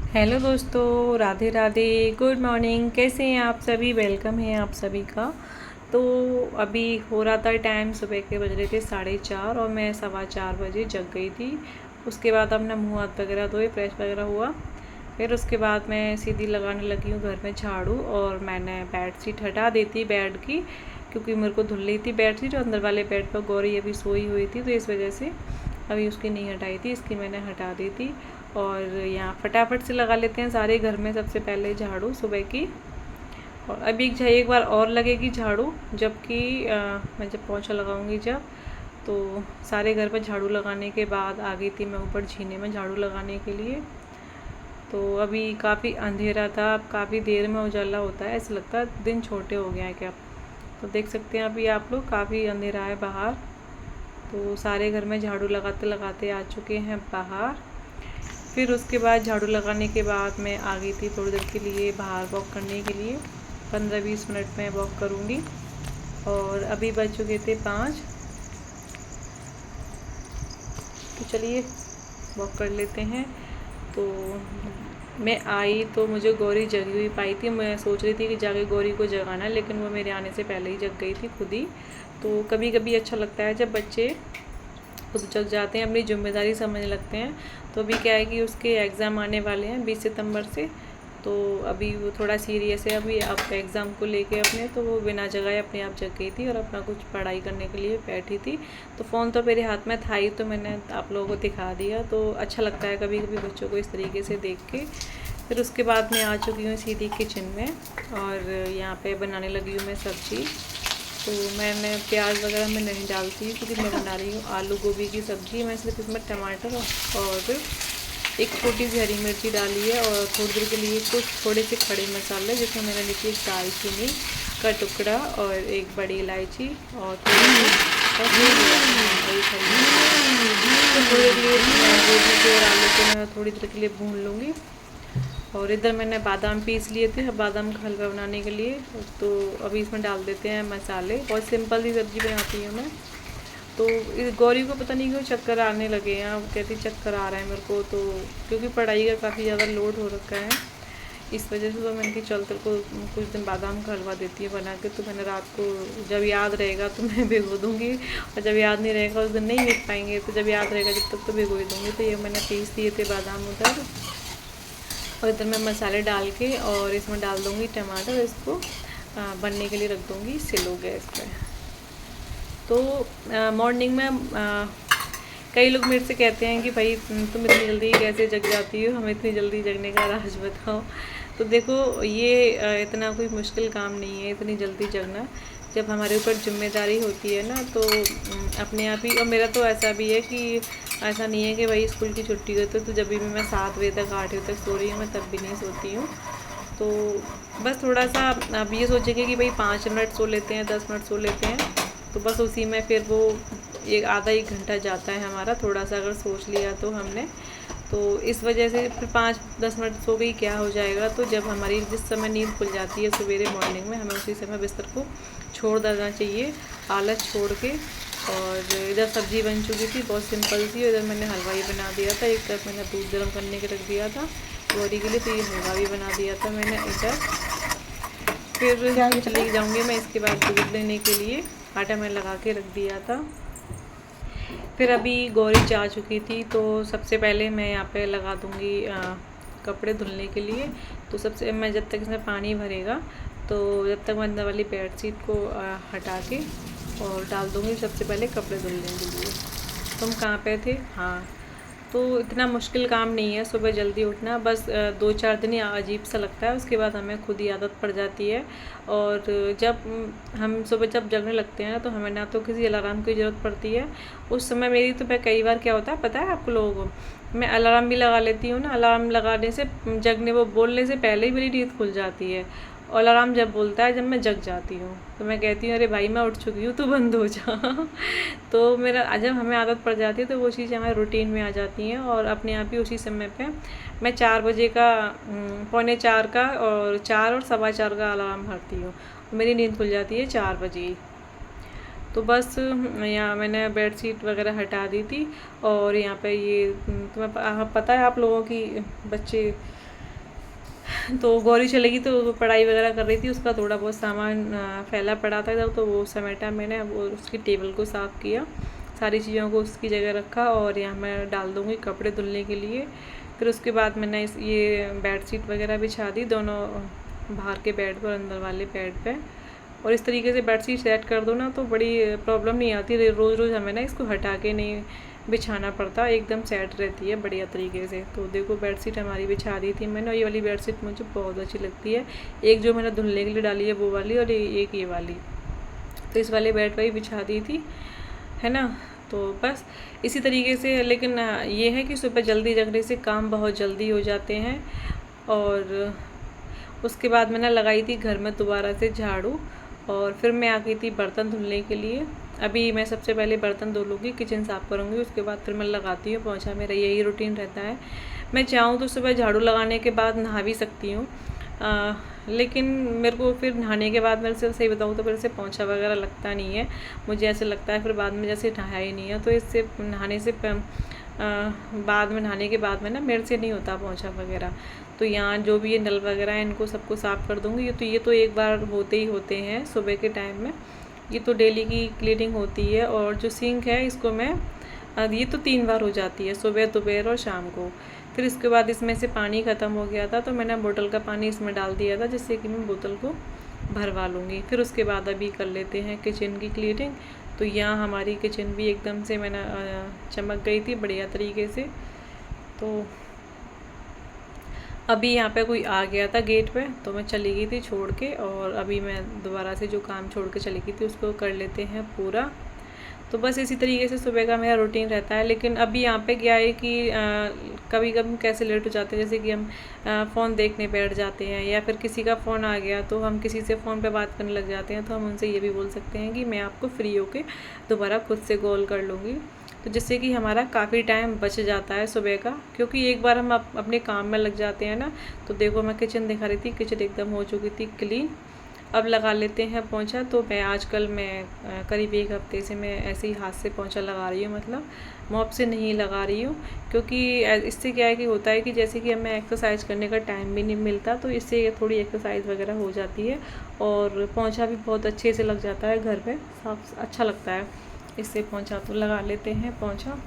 Hello दोस्तों, Radhe Radhe, good morning. कैसे हैं आप सभी? वेलकम है आप सभी का। तो अभी हो रहा था टाइम, सुबह के बज रहे थे 4:30 और मैं 4:15 बजे जग गई थी। उसके बाद अपना मुँह हाथ वगैरह धोए, फ्रेश वगैरह हुआ। फिर उसके बाद मैं सीधी लगाने लगी हूँ घर में झाड़ू, और मैंने बेडशीट हटा दी थी बेड की, क्योंकि मेरे को धुल रही थी बेडशीट। अंदर वाले बेड पर गौरी अभी सोई हुई थी, तो इस वजह से अभी उसकी नहीं हटाई थी, इसकी मैंने हटा दी थी। और यहाँ फटाफट से लगा लेते हैं सारे घर में सबसे पहले झाड़ू सुबह की। और अभी एक बार और लगेगी झाड़ू, जबकि मैं जब पोंछा लगाऊंगी जब, तो सारे घर पर झाड़ू लगाने के बाद आ गई थी मैं ऊपर झीने में झाड़ू लगाने के लिए। तो अभी काफ़ी अंधेरा था, अब काफ़ी देर में उजाला होता है, ऐसा लगता है दिन छोटे हो गए हैं क्या। तो देख सकते हैं अभी आप लोग, काफ़ी अंधेरा है बाहर। तो सारे घर में झाड़ू लगाते लगाते आ चुके हैं बाहर। फिर उसके बाद झाड़ू लगाने के बाद मैं आ गई थी थोड़ी देर के लिए बाहर वॉक करने के लिए। 15-20 मिनट में वॉक करूँगी। और अभी बज चुके थे 5, तो चलिए वॉक कर लेते हैं। तो मैं आई तो मुझे गौरी जगी हुई पाई थी। मैं सोच रही थी कि जाके गौरी को जगाना, लेकिन वो मेरे आने से पहले ही जग गई थी खुद ही। तो कभी कभी अच्छा लगता है जब बच्चे खुद जग जाते हैं, अपनी जिम्मेदारी समझने लगते हैं। तो अभी क्या है कि उसके एग्ज़ाम आने वाले हैं 20 सितंबर से। तो अभी वो थोड़ा सीरियस है अभी अब एग्ज़ाम को लेके अपने, तो वो बिना जगाए अपने आप जग गई थी और अपना कुछ पढ़ाई करने के लिए बैठी थी। तो फ़ोन तो मेरे हाथ में था ही, तो मैंने आप लोगों को दिखा दिया। तो अच्छा लगता है कभी कभी बच्चों को इस तरीके से देख के। फिर उसके बाद मैं आ चुकी हूँ सीधी किचन में, और यहाँ पे बनाने लगी हूँ मैं सब्ज़ी। तो मैंने प्याज वगैरह मैं नहीं डालती, क्योंकि मैं बना रही हूँ आलू गोभी की सब्ज़ी। मैं सिर्फ इसमें टमाटर और एक छोटी सी हरी मिर्ची डाली है, और थोड़ी देर के लिए कुछ थोड़े से खड़े मसाले, जिसमें मैंने ली थी एक दालचीनी का टुकड़ा और एक बड़ी इलायची और थोड़ी तो थोड़ी देर के लिए गोभी को और आलू को मैं थोड़ी देर के लिए भून लूँगी। और इधर मैंने बादाम पीस लिए थे बादाम का हलवा बनाने के लिए। तो अभी इसमें डाल देते हैं मसाले। बहुत सिंपल सी सब्ज़ी बनाती हूँ मैं। तो इस गौरी को पता नहीं क्यों चक्कर आने लगे हैं, वो कहती चक्कर आ रहा है मेरे को। तो क्योंकि पढ़ाई का काफ़ी ज़्यादा लोड हो रखा है, इस वजह से तो मैंने कि चल तेरे को कुछ दिन बादाम का हलवा देती है बना के। तो मैंने रात को जब याद रहेगा तो मैं भिगो दूँगी, और जब याद नहीं रहेगा उस दिन नहीं मिल पाएंगे, तो जब याद रहेगा जब तक तो भिगो ही दूँगी। तो ये मैंने पीस दिए थे बादाम उधर, और इधर मैं मसाले डाल के और इसमें डाल दूँगी टमाटर। इसको बनने के लिए रख दूँगी स्लो गैस पे। तो मॉर्निंग में कई लोग मेरे से कहते हैं कि भाई तुम इतनी जल्दी कैसे जग जाती हो, हमें इतनी जल्दी जगने का राज बताओ। तो देखो ये इतना कोई मुश्किल काम नहीं है इतनी जल्दी जगना। जब हमारे ऊपर जिम्मेदारी होती है ना, तो अपने आप ही। और मेरा तो ऐसा भी है कि ऐसा नहीं है कि भाई स्कूल की छुट्टी हो तो जब भी मैं 7 बजे तक 8 बजे तक सो रही हूँ, मैं तब भी नहीं सोती हूँ। तो बस थोड़ा सा अब ये सोचेंगे कि भाई 5 मिनट सो लेते हैं, 10 मिनट सो लेते हैं, तो बस उसी में फिर वो एक आधा 1 घंटा जाता है हमारा, थोड़ा सा अगर सोच लिया तो हमने। तो इस वजह से फिर 5-10 मिनट सो गई क्या हो जाएगा। तो जब हमारी जिस समय नींद खुल जाती है सवेरे मॉर्निंग में, हमें उसी समय बिस्तर को छोड़ देना चाहिए, आलस छोड़ के। और इधर सब्ज़ी बन चुकी थी बहुत सिंपल सी। इधर मैंने हलवा ही बना दिया था, एक तरफ मैंने दूध गर्म करने के रख दिया था गौरी के लिए, तो ये हलवा भी बना दिया था मैंने इधर। फिर चली जाऊँगी मैं इसके बाद दूध लेने के लिए, आटा मैं लगा के रख दिया था। फिर अभी गौरी जा चुकी थी, तो सबसे पहले मैं यहाँ पे लगा दूँगी कपड़े धुलने के लिए। तो सबसे मैं जब तक इसमें पानी भरेगा, तो जब तक मैं अंदर वाली बेडशीट को हटा के और डाल दूँगी सबसे पहले कपड़े धुलने के लिए। तुम कहाँ पे थे? हाँ। तो इतना मुश्किल काम नहीं है सुबह जल्दी उठना, बस 2-4 दिन ही अजीब सा लगता है, उसके बाद हमें खुद ही आदत पड़ जाती है। और जब हम सुबह जब जगने लगते हैं तो हमें ना तो किसी अलार्म की ज़रूरत पड़ती है। उस समय मेरी तो मैं कई बार क्या होता है पता है आप लोगों को, मैं अलार्म भी लगा लेती हूँ ना, अलार्म लगाने से जगने वो बोलने से पहले ही मेरी नींद खुल जाती है। और अलार्म जब बोलता है जब मैं जग जाती हूँ, तो मैं कहती हूँ अरे भाई मैं उठ चुकी हूँ, तू बंद हो जा। तो मेरा जब हमें आदत पड़ जाती है तो वो चीज़ें हमारे रूटीन में आ जाती हैं, और अपने आप ही उसी समय पे मैं 4 बजे का, 3:45 का और 4 और 4:15 का अलार्म भरती हूँ। मेरी नींद खुल जाती है 4 बजे ही। तो बस यहाँ मैंने बेडशीट वगैरह हटा दी थी। और यहाँ पे ये तुम्हें पता है आप लोगों की बच्चे तो गौरी चलेगी तो वो पढ़ाई वगैरह कर रही थी, उसका थोड़ा बहुत सामान फैला पड़ा था इधर, तो वो समेटा मैंने। अब उसकी टेबल को साफ़ किया, सारी चीज़ों को उसकी जगह रखा, और यहाँ मैं डाल दूँगी कपड़े धुलने के लिए। फिर उसके बाद मैंने ये बेडशीट वगैरह बिछा दी, दोनों बाहर के बेड पर, अंदर वाले बेड पे। और इस तरीके से बेडशीट सेट कर दो ना तो बड़ी प्रॉब्लम नहीं आती, रोज़ रोज़ हमें ना इसको हटा के नहीं बिछाना पड़ता, एकदम सेट रहती है बढ़िया तरीके से। तो देखो बेडशीट हमारी बिछा दी थी मैंने, और ये वाली बेडशीट मुझे बहुत अच्छी लगती है। एक जो मैंने धुलने के लिए डाली है वो वाली, और एक ये वाली, तो इस वाले बेड पर ही बिछा दी थी, है ना। तो बस इसी तरीके से, लेकिन ये है कि सुबह जल्दी जगने से काम बहुत जल्दी हो जाते हैं। और उसके बाद मैंने लगाई थी घर में दोबारा से झाड़ू, और फिर मैं आ गई थी बर्तन धुलने के लिए। अभी मैं सबसे पहले बर्तन धो लूँगी, किचन साफ़ करूँगी, उसके बाद फिर मैं लगाती हूँ पोंछा। मेरा यही रूटीन रहता है। मैं चाहूँ तो सुबह झाड़ू लगाने के बाद नहा भी सकती हूँ, लेकिन मेरे को फिर नहाने के बाद, मेरे से सही बताऊँ तो मेरे से पोंछा वगैरह लगता नहीं है। मुझे ऐसे लगता है फिर बाद में जैसे नहाया ही नहीं है, तो इससे नहाने से बाद में, नहाने के बाद में ना मेरे से नहीं होता पोंछा वगैरह। तो यहाँ जो भी ये नल वगैरह है इनको सबको साफ़ कर दूँगी। ये तो एक बार होते ही होते हैं सुबह के टाइम में, ये तो डेली की क्लीनिंग होती है। और जो सिंक है इसको मैं ये तो 3 बार हो जाती है, सुबह, दोपहर और शाम को। फिर इसके बाद इसमें से पानी ख़त्म हो गया था, तो मैंने बोतल का पानी इसमें डाल दिया था, जिससे कि मैं बोतल को भरवा लूँगी। फिर उसके बाद अभी कर लेते हैं किचन की क्लीनिंग। तो यहाँ हमारी किचन भी एकदम से मैंने चमक गई थी बढ़िया तरीके से। तो अभी यहाँ पे कोई आ गया था गेट पे, तो मैं चली गई थी छोड़ के, और अभी मैं दोबारा से जो काम छोड़ के चली गई थी उसको कर लेते हैं पूरा। तो बस इसी तरीके से सुबह का मेरा रूटीन रहता है। लेकिन अभी यहाँ पे क्या है कि कभी कभी कैसे लेट हो जाते हैं, जैसे कि हम फ़ोन देखने बैठ जाते हैं, या फिर किसी का फ़ोन आ गया तो हम किसी से फ़ोन पे बात करने लग जाते हैं, तो हम उनसे ये भी बोल सकते हैं कि मैं आपको फ्री होके दोबारा खुद से कॉल कर लूँगी। तो जिससे कि हमारा काफ़ी टाइम बच जाता है सुबह का, क्योंकि एक बार हम अपने काम में लग जाते हैं ना। तो देखो मैं किचन दिखा रही थी, किचन एकदम हो चुकी थी क्लीन। अब लगा लेते हैं पोंछा। तो मैं करीब 1 हफ्ते से मैं ऐसे ही हाथ से पोंछा लगा रही हूँ, मतलब मॉप से नहीं लगा रही हूँ। क्योंकि इससे क्या है कि होता है कि जैसे कि हमें एक्सरसाइज करने का टाइम भी नहीं मिलता, तो इससे थोड़ी एक्सरसाइज वगैरह हो जाती है, और पोंछा भी बहुत अच्छे से लग जाता है घर पे, साफ अच्छा लगता है इससे पोंछा। तो लगा लेते हैं पोंछा।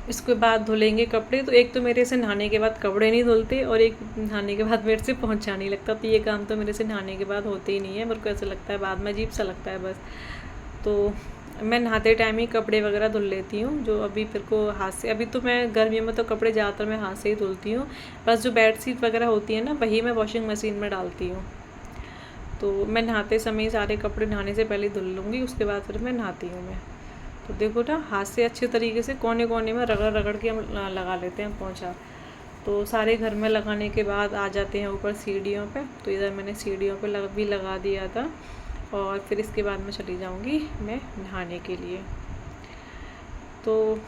इसके बाद धुलेंगे कपड़े। तो एक तो मेरे से नहाने के बाद कपड़े नहीं धुलते, और एक नहाने के बाद मेरे से पोंछा नहीं लगता। तो ये काम तो मेरे से नहाने के बाद होते ही नहीं है, मेरे को ऐसा लगता है बाद में अजीब सा लगता है बस। तो मैं नहाते टाइम ही कपड़े वगैरह धुल लेती हूँ, जो अभी फिर को हाथ से। अभी तो मैं गर्मियों में तो कपड़े ज़्यादातर मैं हाथ से ही धुलती हूँ, बस जो बेडशीट वगैरह होती है ना वही मैं वॉशिंग मशीन में डालती हूँ। तो मैं नहाते समय सारे कपड़े नहाने से पहले धुल लूँगी, उसके बाद फिर मैं नहाती हूँ मैं। तो देखो ना, हाथ से अच्छे तरीके से कोने कोने में रगड़ रगड़ के हम लगा लेते हैं पोंछा। तो सारे घर में लगाने के बाद आ जाते हैं ऊपर सीढ़ियों पे। तो इधर मैंने सीढ़ियों पे भी लगा दिया था, और फिर इसके बाद मैं चली जाऊंगी मैं नहाने के लिए। तो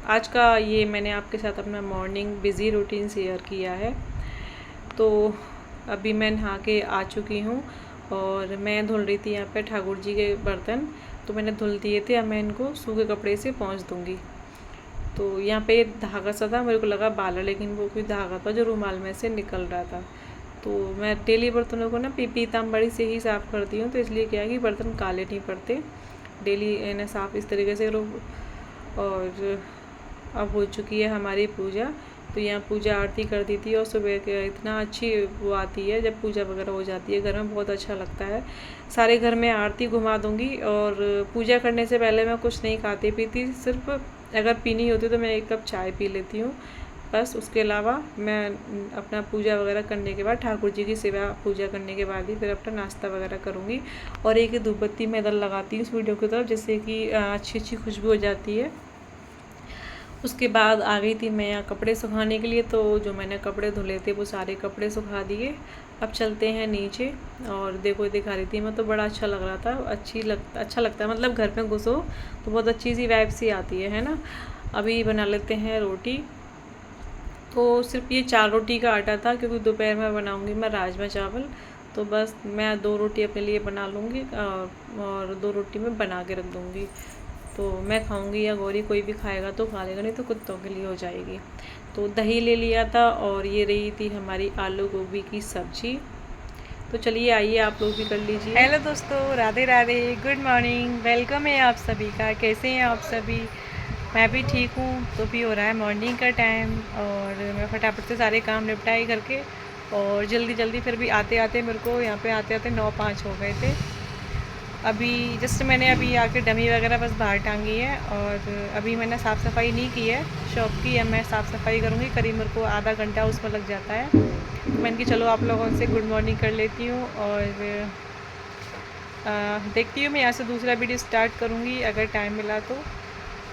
आज का ये मैंने आपके साथ अपना मॉर्निंग बिज़ी रूटीन शेयर किया है। तो अभी मैं नहा के आ चुकी हूँ, और मैं धुल रही थी यहाँ पे ठाकुर जी के बर्तन। तो मैंने धुल दिए थे, अब मैं इनको सूखे कपड़े से पोंछ दूँगी। तो यहाँ पे धागा सा था, मेरे को लगा बाल है, लेकिन वो कोई धागा था जो रुमाल में से निकल रहा था। तो मैं डेली बर्तनों को ना पीताम्बरी से ही साफ़ करती हूँ, तो इसलिए क्या है कि बर्तन काले नहीं पड़ते, डेली इन्हें साफ़ इस तरीके से करो। और अब हो चुकी है हमारी पूजा। तो यहाँ पूजा आरती कर दी थी, और सुबह के इतना अच्छी वो आती है जब पूजा वगैरह हो जाती है घर में, बहुत अच्छा लगता है। सारे घर में आरती घुमा दूँगी, और पूजा करने से पहले मैं कुछ नहीं खाती पीती, सिर्फ अगर पीनी होती तो मैं 1 कप चाय पी लेती हूँ बस। उसके अलावा मैं अपना पूजा वगैरह करने के बाद, ठाकुर जी की सेवा पूजा करने के बाद ही फिर अपना नाश्ता वगैरह करूँगी। और एक धूप बत्ती मैं इधर लगाती हूँ उस वीडियो की तरफ, जिससे कि अच्छी खुशबू हो जाती है। उसके बाद आ गई थी मैं यहाँ कपड़े सुखाने के लिए। तो जो मैंने कपड़े धुले थे वो सारे कपड़े सुखा दिए। अब चलते हैं नीचे। और देखो दिखा रही थी मैं, तो बड़ा अच्छा लग रहा था, अच्छा लगता है, मतलब घर में घुसो तो बहुत अच्छी सी वाइब सी आती है ना। अभी बना लेते हैं रोटी। तो सिर्फ ये 4 रोटी का आटा था, क्योंकि दोपहर में बनाऊँगी मैं राजमा चावल। तो बस मैं 2 रोटी अपने लिए बना लूँगी, और 2 रोटी मैं बना के रख दूँगी। तो मैं खाऊंगी या गौरी कोई भी खाएगा तो खा लेगा, नहीं तो कुत्तों के लिए हो जाएगी। तो दही ले लिया था और ये रही थी हमारी आलू गोभी की सब्जी। तो चलिए आइए आप लोग भी कर लीजिए। हेलो दोस्तों, Radhe Radhe, good morning, welcome है आप सभी का। कैसे हैं आप सभी? मैं भी ठीक हूँ। तो भी हो रहा है मॉर्निंग का टाइम और मैं फटाफट से सारे काम निपटाई करके और जल्दी जल्दी फिर भी आते आते मेरे को यहाँ पे आते आते 9:05 हो गए थे। अभी जस्ट मैंने अभी आके डमी वगैरह बस बाहर टांगी है और अभी मैंने साफ़ सफाई नहीं की है शॉप की। अब मैं साफ़ सफाई करूँगी, करीब मेरे को आधा घंटा उसमें लग जाता है। तो मैंने कि चलो आप लोगों से गुड मॉर्निंग कर लेती हूँ और देखती हूँ मैं यहाँ से दूसरा वीडियो स्टार्ट करूँगी अगर टाइम मिला तो।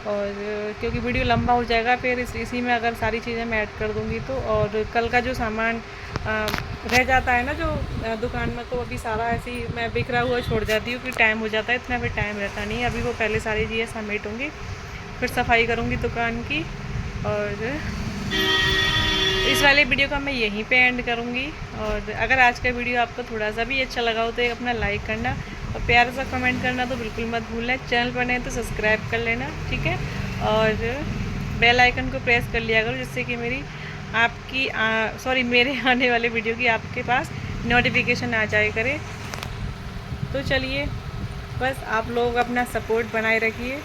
और क्योंकि वीडियो लंबा हो जाएगा फिर इसी में अगर सारी चीज़ें मैं ऐड कर दूँगी तो। और कल का जो सामान रह जाता है ना जो दुकान में, तो अभी सारा ऐसे ही मैं बिखरा हुआ छोड़ जाती हूँ कि टाइम हो जाता है, इतना फिर टाइम रहता नहीं है। अभी वो पहले सारी चीज़ें समेटूँगी, फिर सफाई करूँगी दुकान की। और इस वाले वीडियो का मैं यहीं पे एंड करूँगी। और अगर आज का वीडियो आपको थोड़ा सा भी अच्छा लगा हो तो एक अपना लाइक करना और प्यार सा कमेंट करना तो बिल्कुल मत भूलना। चैनल पर नहीं तो सब्सक्राइब कर लेना, ठीक है। और बेल आइकन को प्रेस कर लिया करो जिससे कि मेरे आने वाले वीडियो की आपके पास नोटिफिकेशन आ जाए करे। तो चलिए बस आप लोग अपना सपोर्ट बनाए रखिए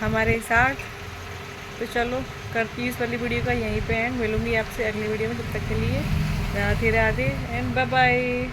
हमारे साथ। तो चलो करती हूँ इस वाली वीडियो का यहीं पे एंड। मिलूँगी आपसे अगली वीडियो में, तब तक के लिए Radhe Radhe and bye bye.